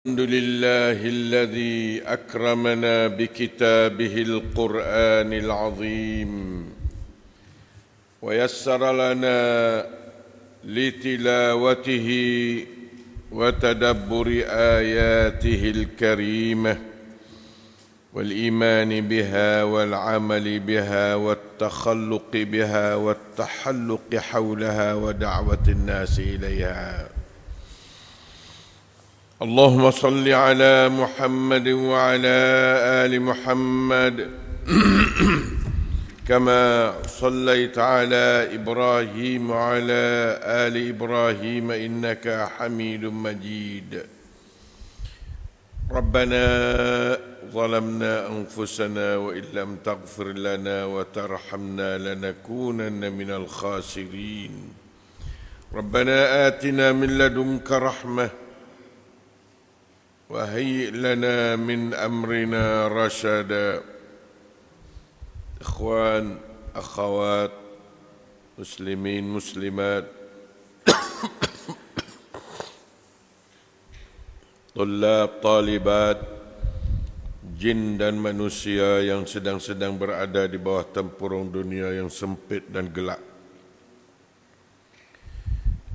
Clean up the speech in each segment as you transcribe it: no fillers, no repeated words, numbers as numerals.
الحمد لله الذي أكرمنا بكتابه القرآن العظيم ويسر لنا لتلاوته وتدبر آياته الكريمة والإيمان بها والعمل بها والتخلق بها والتحلق حولها ودعوة الناس إليها. اللهم صل على محمد وعلى آل محمد كما صليت على إبراهيم وعلى آل إبراهيم إنك حميد مجيد. ربنا ظلمنا أنفسنا وإن لم تغفر لنا وترحمنا لنكونن من الخاسرين. ربنا آتنا من لدنك رحمة وهيئ لنا من أمرنا رشدا. إخوان أخوات مسلمين مسلمات طلاب طالبات jin dan manusia yang sedang-sedang berada di bawah tempurung dunia yang sempit dan gelap.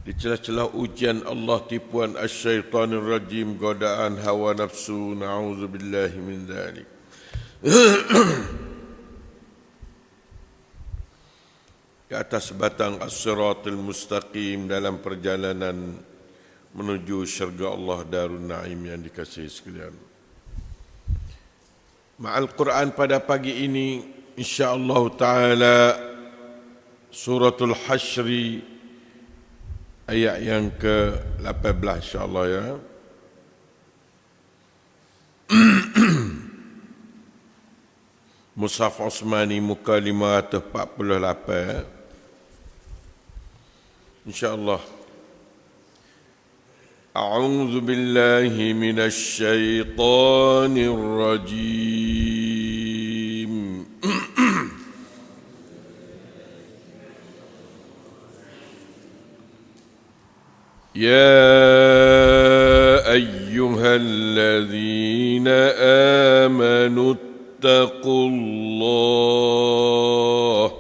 Di celah-celah ujian Allah, tipuan asyaitanir rajim, godaan hawa nafsu, na'udzubillahi min dzalik. Di atas batang as-siratul mustaqim dalam perjalanan menuju syurga Allah Darun Naim yang dikasihi sekalian. Ma'al Quran pada pagi ini insya-Allah taala suratul Hasyr ayat yang ke-18 insya-Allah ya. Mushaf Osmani muka 548 insya-Allah. A'udzu billahi minasy syaithanir rajim. يا أيها الذين آمنوا اتقوا الله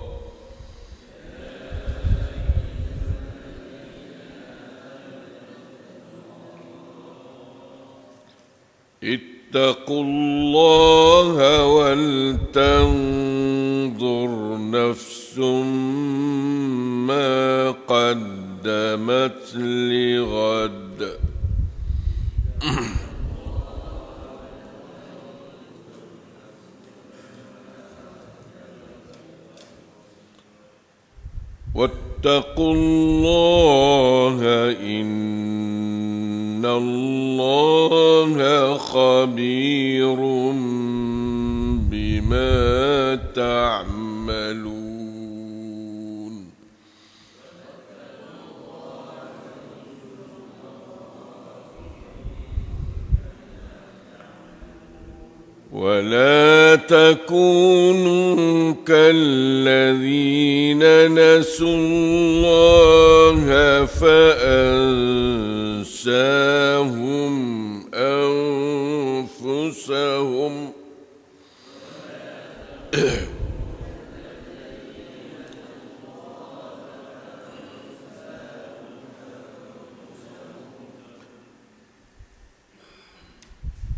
ولتنظر نفس ما قدمت لغد واتقوا الله إن الله خبير بما تعملون. ولا تكونوا كالذين نسوا الله فأنساهم أنفسهم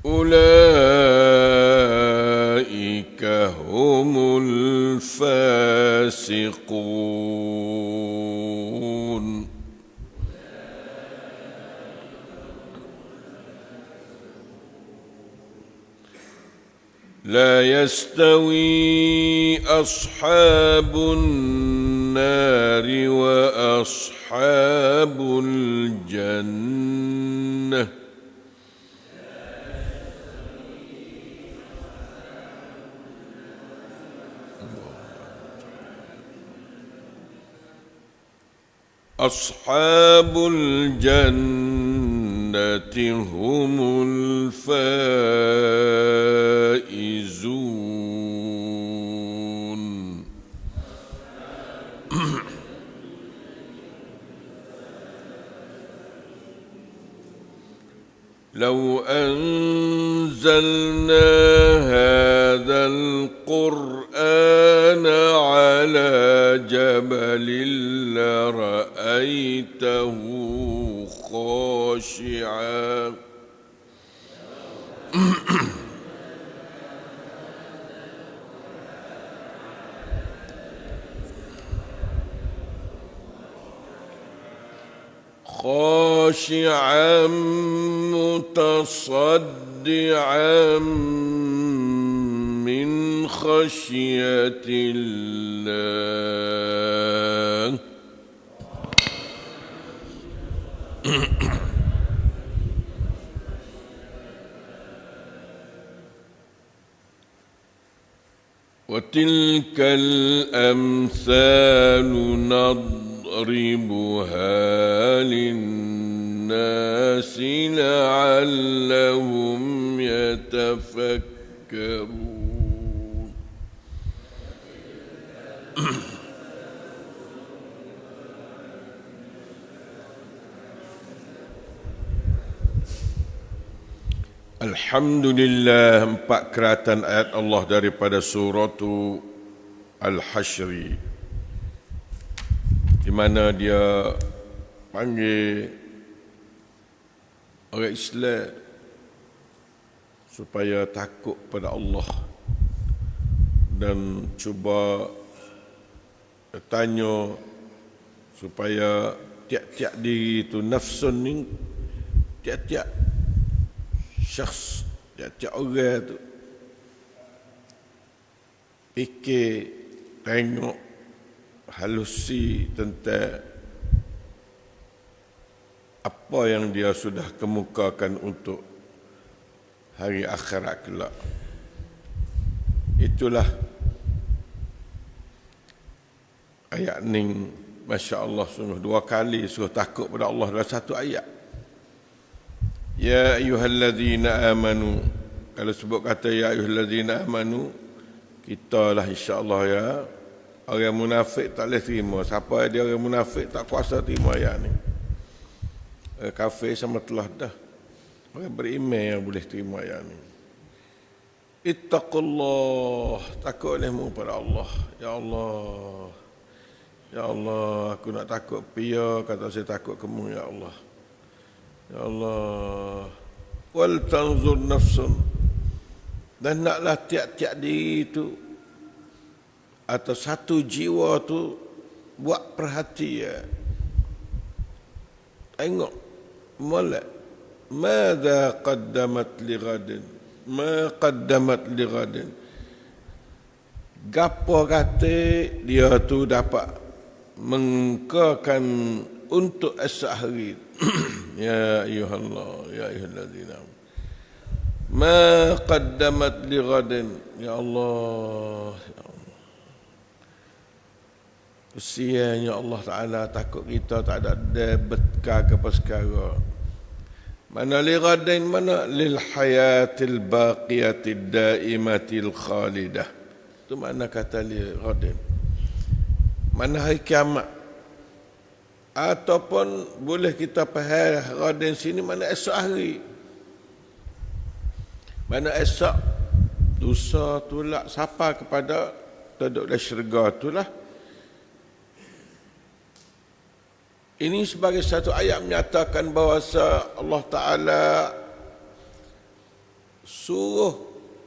أولئك هم الفاسقون. لا يستوي أصحاب النار وأصحاب الجنة أصحاب الجنة هم الفائزون. لو أن أنزلنا هذا القرآن على جبل لرأيته خاشعا خاشعا متصدعا من خشية الله وتلك الأمثال نضربها للناس لعلهم يتفكرون Alhamdulillah, 4 keratan ayat Allah daripada surah Al-Hasyr, di mana dia panggil orang Islam supaya takut pada Allah dan cuba tanya supaya tiap-tiap diri itu nafsun ni, tiap-tiap syakhs, tiap-tiap orang tu fikir, tengok, halusi tentang apa yang dia sudah kemukakan untuk hari akhirat kelak. Itulah ayat ni, Masya Allah, sungguh 2 kali suruh takut pada Allah dalam satu ayat. Ya ayyuhalladzina amanu, kalau sebut kata ya ayyuhalladzina amanu, kita lah insya-Allah ya. Orang munafik tak boleh terima. Siapa dia orang munafik tak kuasa terima ayat ni. Kafir sama telah dah. Orang beriman yang boleh terima ayat ni. Ittaqullah, takut olehmu pada Allah. Ya Allah, ya Allah, aku nak takut pia, kata saya takut kamu ya Allah. Ya Allah, wal tanzur nafsun, dan naklah tiap-tiap diri itu atau satu jiwa tu buat perhatian, tengok molek madza qaddamat li ghadin, ma qaddamat li ghadin, gapo kata dia tu dapat mengengkakan untuk esok hari. Ya ayyuhallah, ya ayyuhalladzina ma qaddamat li ghadin, ya Allah, ya Allah. Kesiannya Allah Ta'ala, takut kita tak ada bekal ke perkara. Mana li ghadin, mana lil hayatil baqiyatid daimatil khalidah. Itu mana kata li ghadin, mana hari kiamat. Ataupun boleh kita faham ghadin sini mana esok hari. Mana esok dosa tu lah siapa kepada duduk dalam syurga tu lah. Ini sebagai satu ayat menyatakan bahawa Allah Ta'ala suruh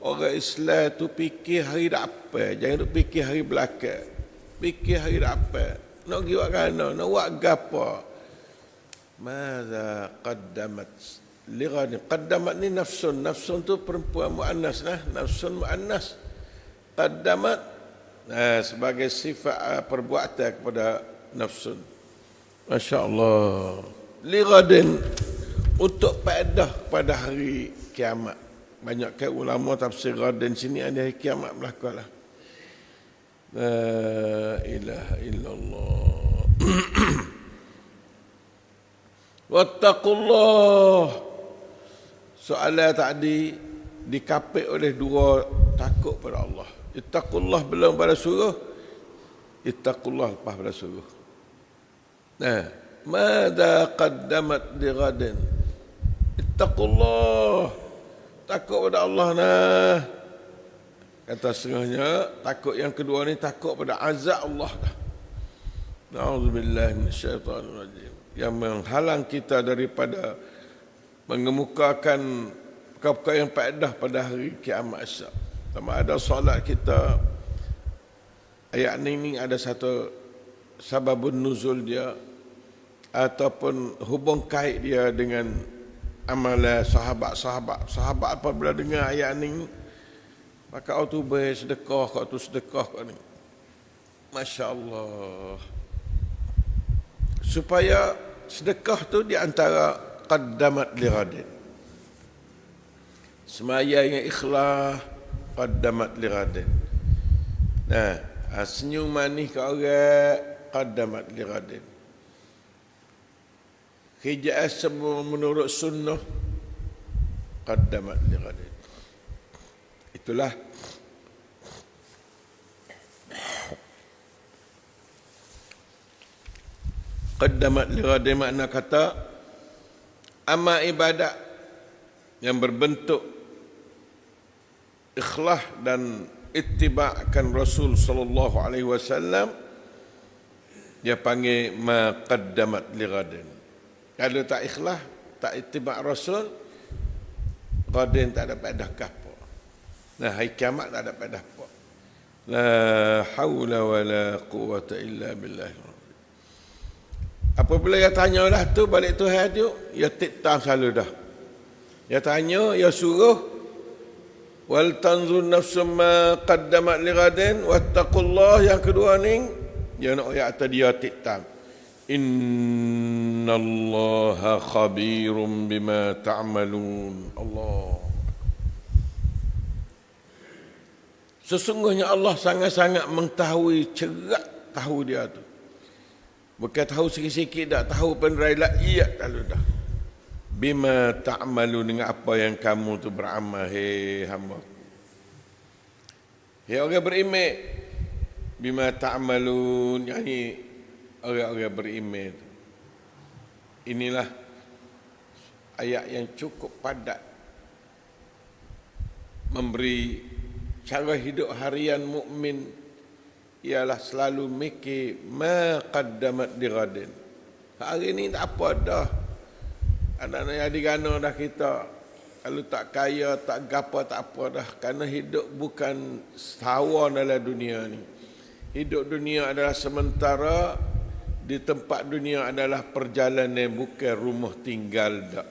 orang Islam tu fikir hari depan, jangan duk fikir hari belakang. Fikir hari depan. Nak pergi buat mana? Nak buat gapo? Madza qaddamat li ghadin. Qaddamat ni nafsun. Nafsun tu perempuan muannas lah. Nafsun muannas. Qaddamat sebagai sifat perbuatan kepada nafsun. Masya Allah. Li ghadin, untuk faedah pada hari kiamat. Banyak kan ulama tafsir ghadin sini ada hari kiamat berlaku lah. La ilaha illallah. Wattaqullah. Soalan tadi dikapit oleh 2 takut pada Allah. Ittaqullah belum pada suruh, ittaqullah lepas pada suruh. Madza qaddamat li ghadin. Ittaqullah. takut pada Allah nah. Kata setengahnya, takut yang kedua ni takut pada azab Allah dah. Na'udzubillah minasyaitanirrajim. Yang menghalang kita daripada mengemukakan perkara-perkara yang faedah pada hari kiamat esok. Sama ada solat kita, ayat ini ada satu sababun nuzul dia, ataupun hubung kait dia dengan amalan sahabat apabila dengar ayat ini, maka kau tu bersedekah, kau tu sedekah kau ni. Masya Allah. Supaya sedekah tu di antara qaddamat li ghadin. Semaya yang ikhlas, qaddamat li ghadin. Nah, senyum manis ke orang, qaddamat li ghadin. Hijab semua menurut sunnah, qaddamat li ghadin. Itulah qaddamat li ghadin, makna kata amal ibadat yang berbentuk ikhlas dan ittiba'kan Rasul sallallahu alaihi wasallam, dia panggil ma qaddamat li ghadin. Kalau tak ikhlas, tak ittiba' Rasul, ghadin tak ada faedah apa. Nah, hari kiamat tak ada faedah apa. La haula wala quwata illa billah. Apabila dia tanya dah tu balik Tuhan tu, dia tiktam selalu dah. Dia tanya, dia suruh wal tanzur nafsum ma qaddamat li ghadin wattaqullah. Yang kedua ni dia nak ayat atas dia tiktam. Innallaha khabirum bima ta'malun. Allah. Sesungguhnya Allah sangat-sangat mengetahui, cerak tahu dia tu. Bukan tahu sikit-sikit dah, tahu penderailah iya lalu dah. Bima ta'malu, dengan apa yang kamu tu beramal, hei hamba. Hei orang beriman, bima ta'malun, yani orang-orang beriman. Inilah ayat yang cukup padat memberi cara hidup harian mukmin, ialah selalu mikir ma qaddamat li ghadin. Hari ni tak apa dah. Anak-anak yang digana dah kita. Kalau tak kaya, tak gapo, tak apa dah. Kerana hidup bukan setawan dalam dunia ni. Hidup dunia adalah sementara. Di tempat dunia adalah perjalanan, bukan rumah tinggal dah.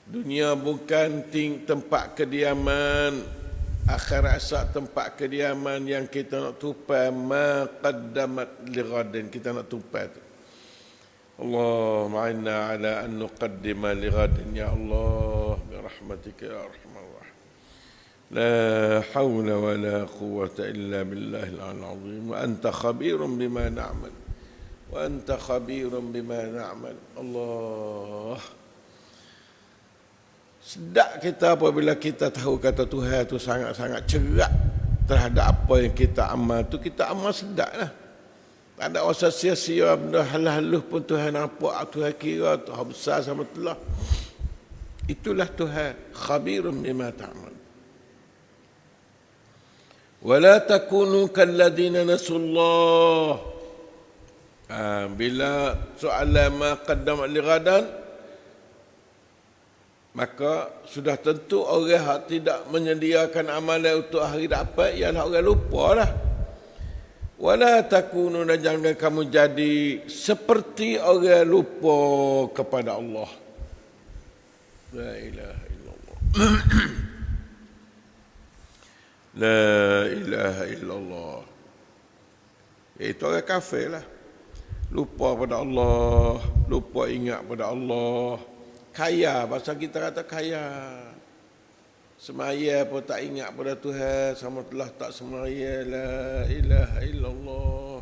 Dunia bukan tempat kediaman. Akhirat esok tempat kediaman yang kita nak tupai ma qaddamat li ghadin, kita nak tupai tu. Allah ma'inna ala an nuqaddima li ghadin ya Allah bi rahmatika ya arhamar rahim. La hawla wa la quwwata illa billahil azim wa anta khabirun bima na'mal. Wa anta khabirun bima na'mal. Allah. Sedap kita apabila kita tahu kata Tuhan tu sangat-sangat cerak terhadap apa yang kita amal tu, kita amal sedap lah. Tak ada rasa sia-sia, benda halus-halus pun Tuhan nampak, Tuhan kira, Tuhan besar sama telah. Itulah Tuhan, khabirun bima ta'mal. Wala takunu kalladina nasullah. Bila soalan ma qaddamat li ghadan, maka sudah tentu orang yang tidak menyediakan amalan untuk hari dapat ialah orang lupa lah. Wala takunu, dan jangan kamu jadi seperti orang lupa kepada Allah. La ilaha illallah. La ilaha illallah. Itu orang kafir lah. Lupa pada Allah, lupa ingat pada Allah. Kaya, bahasa kita kata kaya. Semaya pun tak ingat pada Tuhan, sama telah tak semaya. La ilaha illallah.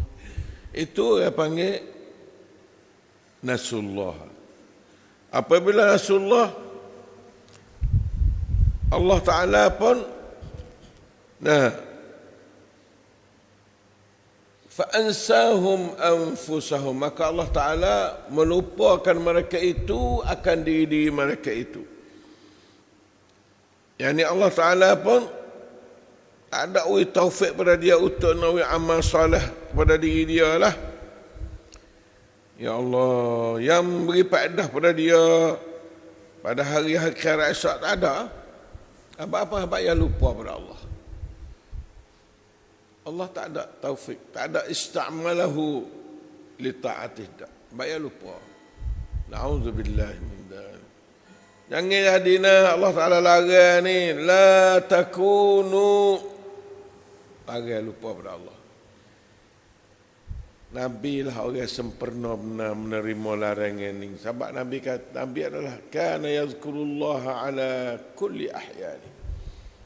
Itu yang panggil nasullah. Apabila nasullah, Allah Ta'ala pun fa'ansahum anfusahum, maka Allah Ta'ala melupakan mereka itu akan diri mereka itu. Yang ni Allah Ta'ala pun tak ada taufik pada dia untuk nak amal soleh kepada diri dia lah. Ya Allah, yang beri faedah pada dia pada hari akhirat esok tak ada. Apa-apa yang lupa pada Allah. Allah tak ada taufik, tak ada ista'malahu li ta'atih. Baik lupa. Na'udzubillah min dzalik. Jangan jadilah Allah Ta'ala larang ni, la takunu, larang lupa pada Allah. Nabi lah orang sempurna benar menerima larangan ini. Sebab Nabi kata, Nabi adalah kana yazkurullaha ala kulli ahyani.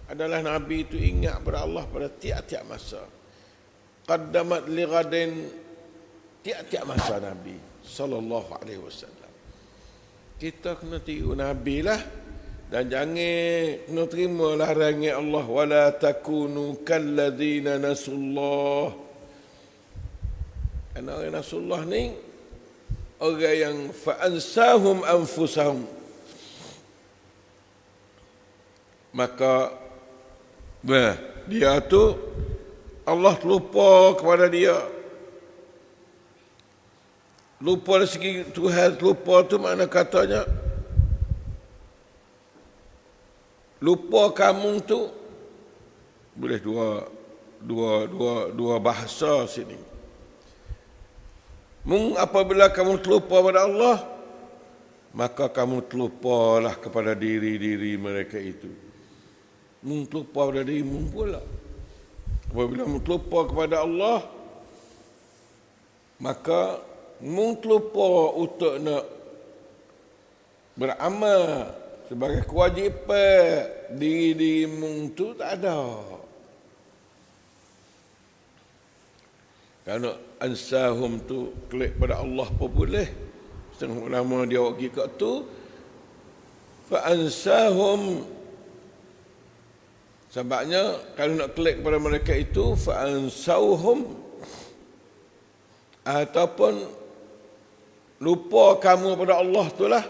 Adalah Nabi itu ingat pada Allah pada tiap-tiap masa. Qaddamat li ghadin, tiap-tiap masa Nabi sallallahu alaihi wasallam. Kita kena tiru Nabi lah dan jangan kena terima larangan Allah, wala takunu kalladzina nasullah. Kerana orang Rasulullah ni orang yang fa'ansahum anfusahum, maka dia tu Allah lupa kepada dia. Lupa dari segi Tuhan, lupa tu makna katanya lupa kamu tu boleh dua bahasa sini. Apabila kamu terlupa pada Allah, maka kamu terlupalah kepada diri-diri mereka itu. Terlupa pada dirimu pula. Apabila kamu terlupa kepada Allah, maka kamu terlupa untuk nak beramal sebagai kewajipan dirimu itu tak ada. Kerana ansahum tu klik pada Allah pun boleh. Setengah ulama dia pergi kat tu. Fa ansahum. Sebabnya kalau nak klik pada mereka itu fa ansauhum, ataupun lupa kamu pada Allah itulah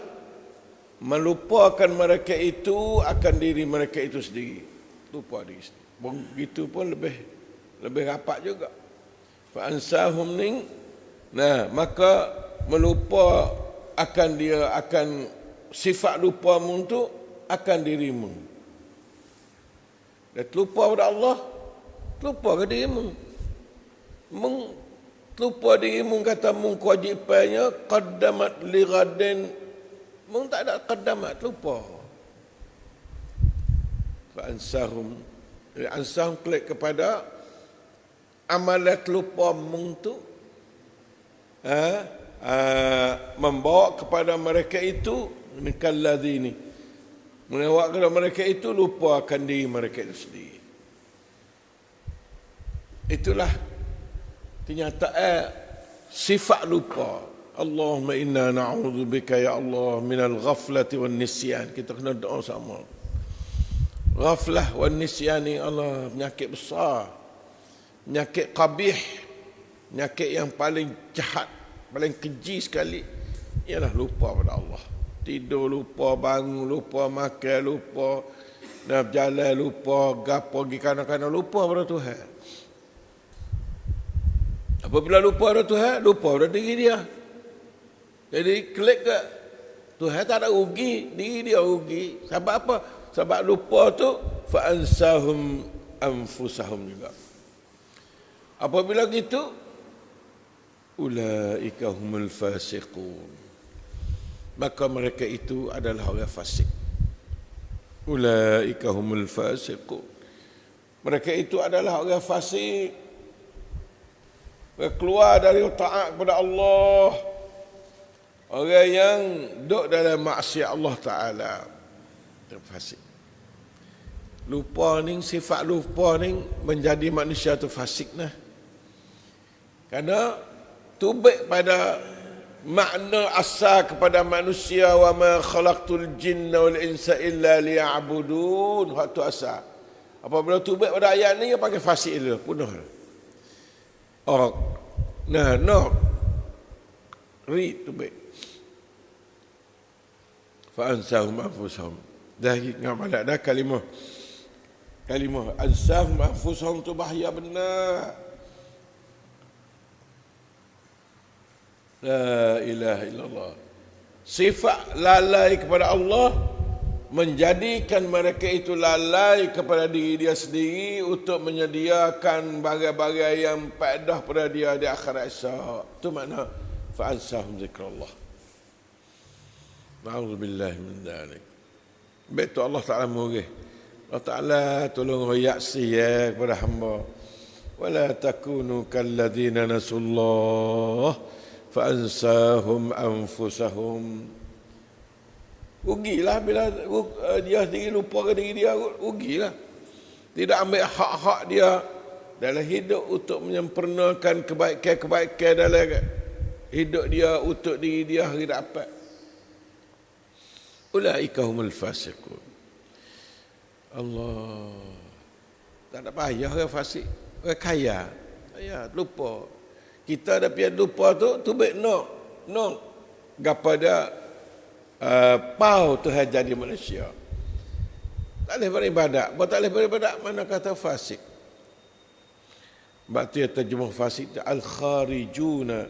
melupakan mereka itu akan diri mereka itu sendiri. Lupa diri sendiri. Begitu pun lebih rapat juga. Fa'ansahum ni, maka melupa akan dia, akan sifat lupamu tu akan dirimu. Dan terlupa pada Allah, terlupa ke dirimu. Terlupa dirimu, kata mung kewajipannya qaddamat li ghadin, mung tak ada qaddamat, terlupa. Fa'ansahum, ansahum klik kepada amalan lupa mung tu membawa kepada mereka itu nikalladzini, membawa kepada mereka itu lupa akan diri mereka itu sendiri. Itulah kenyataan sifat lupa. Allahumma inna na'udzubika ya Allah minal ghaflati wan nisyan. Kita kena doa sama. Ghaflah wan nisyan ni Allah penyakit besar, penyakit qabih, penyakit yang paling jahat, paling keji sekali ialah lupa pada Allah. Tidur lupa, bangun lupa, makan lupa, nak berjalan lupa, gapo pergi kanan-kanan lupa pada Tuhan. Apabila lupa pada Tuhan, lupa pada diri dia. Jadi klik ke Tuhan tak ada rugi, diri dia rugi. Sebab apa? Sebab lupa tu fa'ansahum anfusahum juga. Apabila gitu, ulaika humul fasiqun, maka mereka itu adalah orang fasik. Ulaika humul fasiqun, mereka itu adalah orang fasik, keluar dari taat kepada Allah, orang yang duduk dalam maksiat Allah Ta'ala. Fasik. Lupa ni, sifat lupa ni menjadi manusia tu fasik nah. Kerana tubik pada makna asal kepada manusia, wa ma khalaqtul jinna wal insa illa liya'budun, waktu asal. Apabila tubik pada ayat ni dia pakai fasik dia punah. Read tubik. Fa ansahum anfusahum. Dah ingat balik dah kalimah ansahum anfusahum tu bahaya benar. La ilaha illallah. Sifat lalai kepada Allah menjadikan mereka itu lalai kepada diri dia sendiri untuk menyediakan bagai-bagai yang faedah pada dia di akhirat esok. Itu makna fa'ansahum zikrullah. Na'udzubillahi min dzalik. Betul Allah Ta'ala murih. Allah Ta'ala tolong reaksi ya kepada hamba. Wala takunu kalladzina nasullah fa'ansahum anfusahum. Rugilah bila dia sendiri lupa ke diri dia, rugilah. Tidak ambil hak-hak dia dalam hidup untuk menyempurnakan kebaikan-kebaikan dalam hidup dia untuk diri dia hari dapat. Ulaika humul fasiqun. Allah. Tak ada payah orang fasik, orang kaya. Ya, lupa. Kita ada pian lupa tu baik no. Gapada pau Tuhan jadi manusia. Tak boleh beribadat. Buat tak boleh beribadat, mana kata fasik. Sebab tu ya terjemah fasik al-kharijuna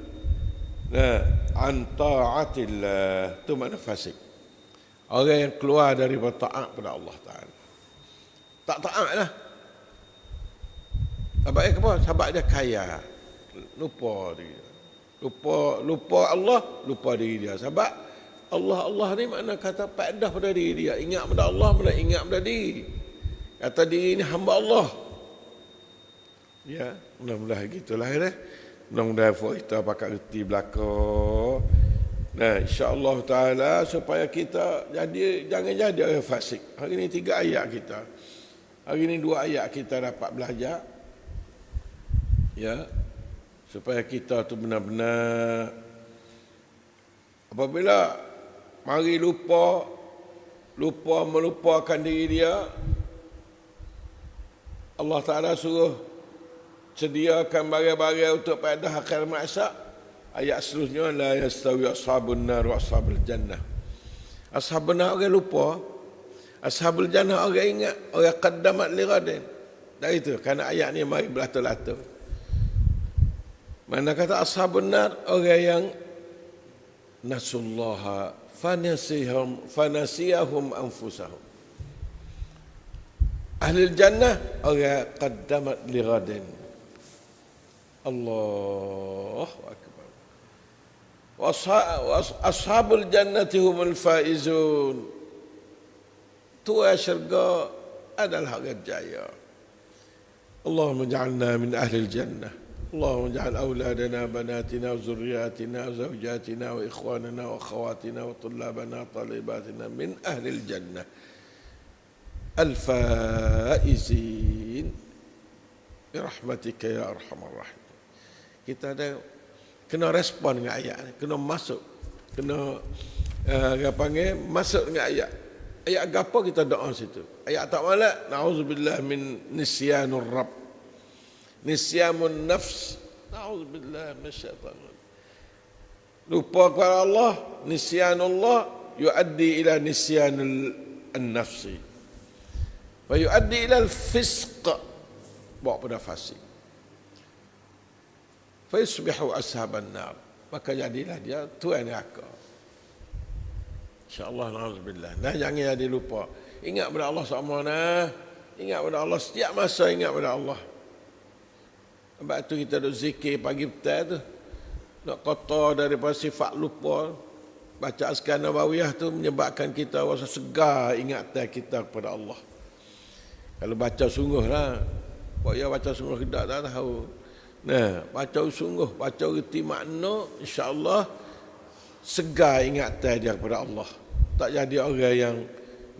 an ta'atillah. Itu makna fasik. Orang yang keluar daripada taat pada Allah Ta'ala. Tak taat lah. Sebab apa? Sebab dia kaya. Lupa dia. Lupa Allah, lupa diri dia. Sebab Allah ni makna kata faedah pada diri dia. Ingat pada Allah, ingat pada diri. Kata diri ni hamba Allah. Ya, mudah-mudahan gitulah ya. Mudah-mudahan kita pakai reti belakang. Nah, insya-Allah taala supaya kita jangan jadi orang fasik. Hari ni 3 ayat kita. Hari ni 2 ayat kita dapat belajar. Ya. Supaya kita tu benar-benar apabila mari melupakan diri dia, Allah Ta'ala suruh sediakan bagai-bagai untuk pada akhir masa. Ayat seterusnya, la yastawi ashabun nar wa ashabul jannah. Ashabun nar orang lupa, ashabul jannah orang ingat, orang qaddamat li ghadin. Dari itu, kerana ayat ni mari belatul-latul. Mana kata ashabun nar orang yang nasullaha fanasiyahum anfusahum. Ahli jannah orang qaddamat li ghadin. Allahu akbar. Wa ashabul jannati humul faizun. Tua syurga adalah hak jaya. Allahumma ja'alna min ahli jannah. اللهم اجعل أولادنا بناتنا وذرياتنا وزوجاتنا وإخواننا وأخواتنا وطلابنا وطالباتنا من أهل الجنة الفائزين برحمتك يا أرحم الراحمين. Kita ada kena respon dengan ayat ni, kena masuk, kena masuk dengan ayat. Ayat apa kita doa situ? Ayat tak malak, na'udzubillah min nisyanur rabb. Nisyamun nafs. Na'udzubillah minasyaitanir. Lupa kepada Allah, nisyanullah yuaddi ila nisyanul nafsi. Wa yuaddi ila al-fisq. Bawa pada fasik. Fa yusbihu ashaban nar. Maka jadilah dia tuan neraka. Insya-Allah, na'udzubillah. Nah, jangan jadi lupa. Ingat pada Allah sama nah. Ingat pada Allah setiap masa, ingat pada Allah. Sebab tu kita duk zikir pagi petang tu. Nak kotor daripada sifat lupa. Baca azkar Nabawiyah tu menyebabkan kita rasa segar ingatan kita kepada Allah. Kalau baca sungguh lah. Kok ya baca sungguh tidak tak tahu. Nah, baca sungguh, baca reti makna, insya-Allah segar ingatan dia kepada Allah. Tak jadi orang yang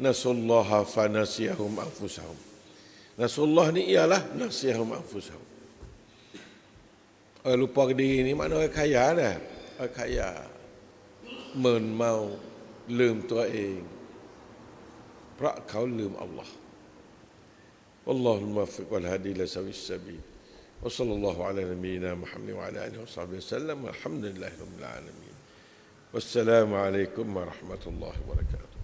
nasullaha fanasiyahum anfusahum. Nasullah ni ialah nasiyahum anfusahum. Orang lupa diri ni mana orang kaya dah. Orang kaya. Men mauลืม ตัวเอง เพราะเขาลืม Allah. Wallahul muwaffiq wal hadi ila sawis sabil. Wa sallallahu ala nabiyyina Muhammad wa ala alihi wa sahbihi wasallam. Alhamdulillahi rabbil alamin. Wassalamu alaikum warahmatullahi wabarakatuh.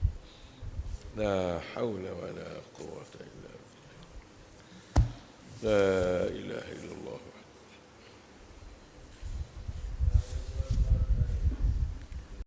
La haula wa la quwwata illa billah. La ilaha illallah